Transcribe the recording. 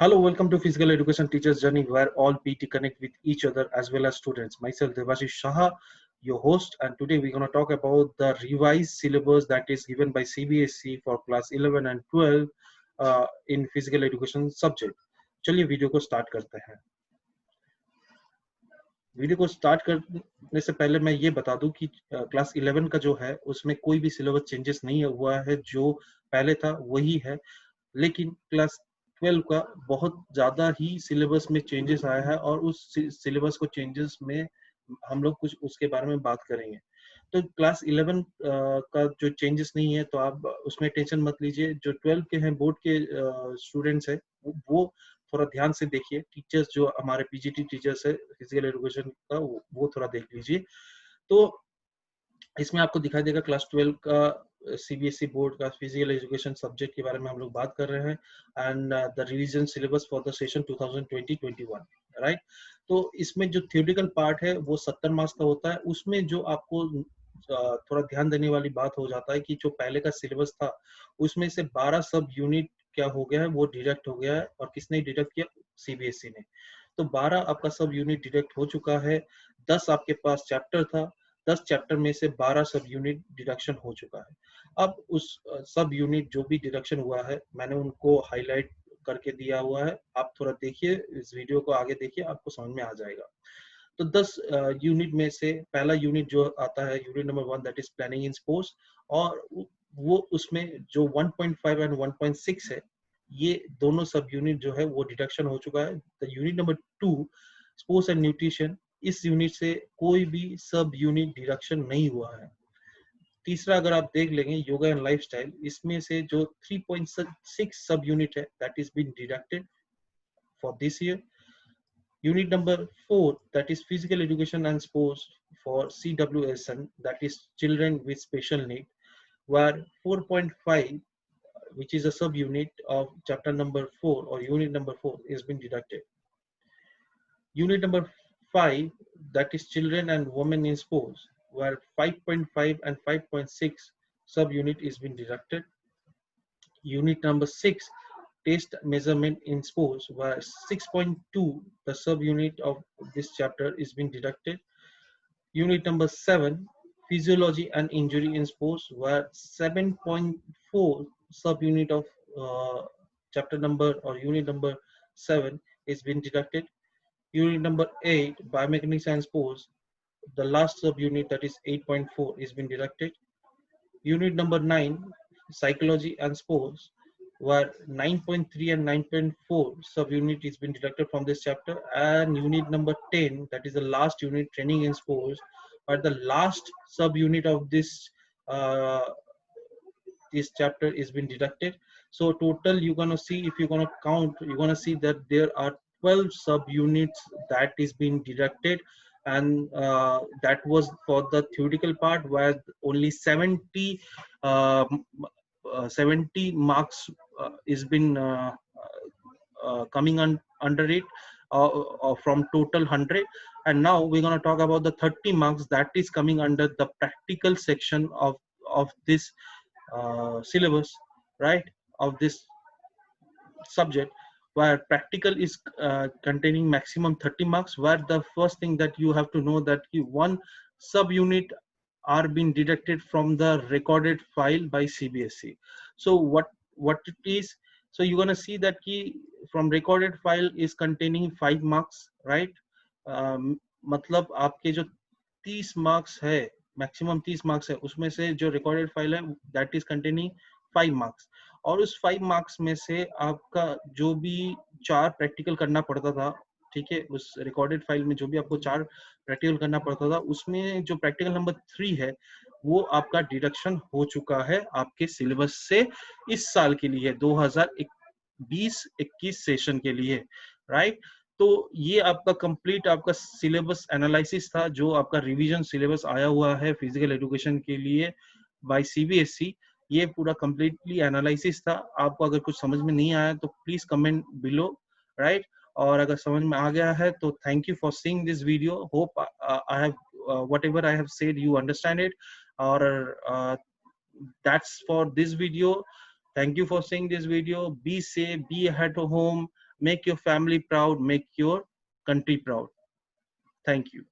Hello, welcome to Physical Education Teachers Journey, where all PT connect with each other as well as students. Myself, Devashish Shah, your host, and today we're going to talk about the revised syllabus that is given by CBSE for class 11 and 12 in physical education subject. चलिए video को start करते हैं। Video को start करने से पहले मैं ये बता दूं कि क्लास 11 का जो है उसमें कोई भी सिलेबस चेंजेस नहीं हुआ है, जो पहले था वही है। लेकिन क्लास 12 का बहुत ज्यादा ही सिलेबस में चेंजेस आया है और उस सिलेबस को चेंजेस में हम लोग कुछ उसके बारे में बात करेंगे। तो क्लास 11 का जो चेंजेस नहीं है तो आप उसमें टेंशन मत लीजिए। जो 12 के हैं बोर्ड के स्टूडेंट्स हैं वो थोड़ा ध्यान से देखिए। टीचर्स जो हमारे पीजीटी टीचर्स है फिजिकल एजुकेशन का वो थोड़ा देख लीजिए। तो इसमें आपको दिखाई देगा क्लास 12 का सीबीएसई बोर्ड का फिजिकल एजुकेशन सब्जेक्ट के बारे में हम लोग बात कर रहे हैं and the revision syllabus for the session 2020-21, right. तो इसमें जो थ्योरेटिकल पार्ट है वो 70 मार्क्स का होता है। उसमें जो आपको थोड़ा ध्यान देने वाली बात हो जाता है कि जो पहले का सिलेबस था उसमें से 12 सब यूनिट क्या हो गया है, वो डिडक्ट हो गया है। और किसने डिडक्ट किया? सीबीएसई ने। तो 12 आपका सब यूनिट डिडक्ट हो चुका है। 10 आपके पास चैप्टर था, 10 चैप्टर में से 12 सब यूनिट डिडक्शन हो चुका है। अब उस सब यूनिट जो भी डिडक्शन हुआ है मैंने उनको हाईलाइट करके दिया हुआ है। आप थोड़ा देखिए, इस वीडियो को आगे देखिए, आपको समझ में आ जाएगा। तो 10 यूनिट में से पहला यूनिट जो आता है unit number 1, that is planning in sports. और वो उसमें जो 1.5 एंड 1.6 है, ये दोनों सब यूनिट जो है वो डिडक्शन हो चुका है। तो unit number 2, sports and nutrition, इस यूनिट से कोई भी सब यूनिट डिडक्शन नहीं हुआ है। तीसरा अगर आप देख लेंगे योगा एंड लाइफस्टाइल, इसमें से जो 3.6 सब यूनिट है that is been deducted for this year. Unit number 4, that is physical education and sports for CWSN, that is children with special need, where 4.5, which is a sub-unit of chapter number 4 or unit number 4, is been deducted. Unit number 5, that is children and women in sports, where 5.5 and 5.6 sub-unit is been deducted. Unit number 6, test measurement in sports, where 6.2, the subunit of this chapter, is being deducted. Unit number 7, physiology and injury in sports, where 7.4 subunit of chapter number or unit number 7 is being deducted. Unit number 8, biomechanics and sports, the last subunit, that is 8.4, is being deducted. Unit number 9, psychology and sports, where 9.3 and 9.4 subunit is been deducted from this chapter. And unit number 10, that is the last unit, training in sports, where the last subunit of this chapter is been deducted. So total, you're gonna see, if you're gonna count, you're gonna see that there are 12 subunits that is being deducted. And that was for the theoretical part, where only 70 marks is been coming under it, from total 100. And now we're going to talk about the 30 marks that is coming under the practical section of this syllabus, right, of this subject, where practical is containing maximum 30 marks, where the first thing that you have to know that one subunit are being deducted from the recorded file by CBSE. So what it is, so you're gonna see that key from recorded file is containing 5 marks, right? मतलब आपके जो 30 marks है, maximum 30 marks है, उसमें से जो recorded file है that is containing 5 marks. और उस 5 मार्क्स में से आपका जो भी 4 प्रैक्टिकल करना पड़ता था, ठीक है, उस रिकॉर्डेड फाइल में जो भी आपको 4 प्रैक्टिकल करना पड़ता था, उसमें जो प्रैक्टिकल नंबर 3 है वो आपका डिडक्शन हो चुका है आपके सिलेबस से इस साल के लिए, 2020-21 सेशन के लिए, राइट। तो ये आपका कंप्लीट आपका सिलेबस एनालिसिस था, जो आपका रिवीजन सिलेबस आया हुआ है फिजिकल एजुकेशन के लिए बाय सीबीएसई। ये पूरा कंप्लीटली एनालिसिस था। आपको अगर कुछ समझ में नहीं आया तो प्लीज कमेंट बिलो, राइट। और अगर समझ में आ गया है तो thank you for seeing this video. Hope I have whatever I have said you understand it, or that's for this video. Thank you for seeing this video. Be safe, be at home, Make your family proud, make your country proud. Thank you.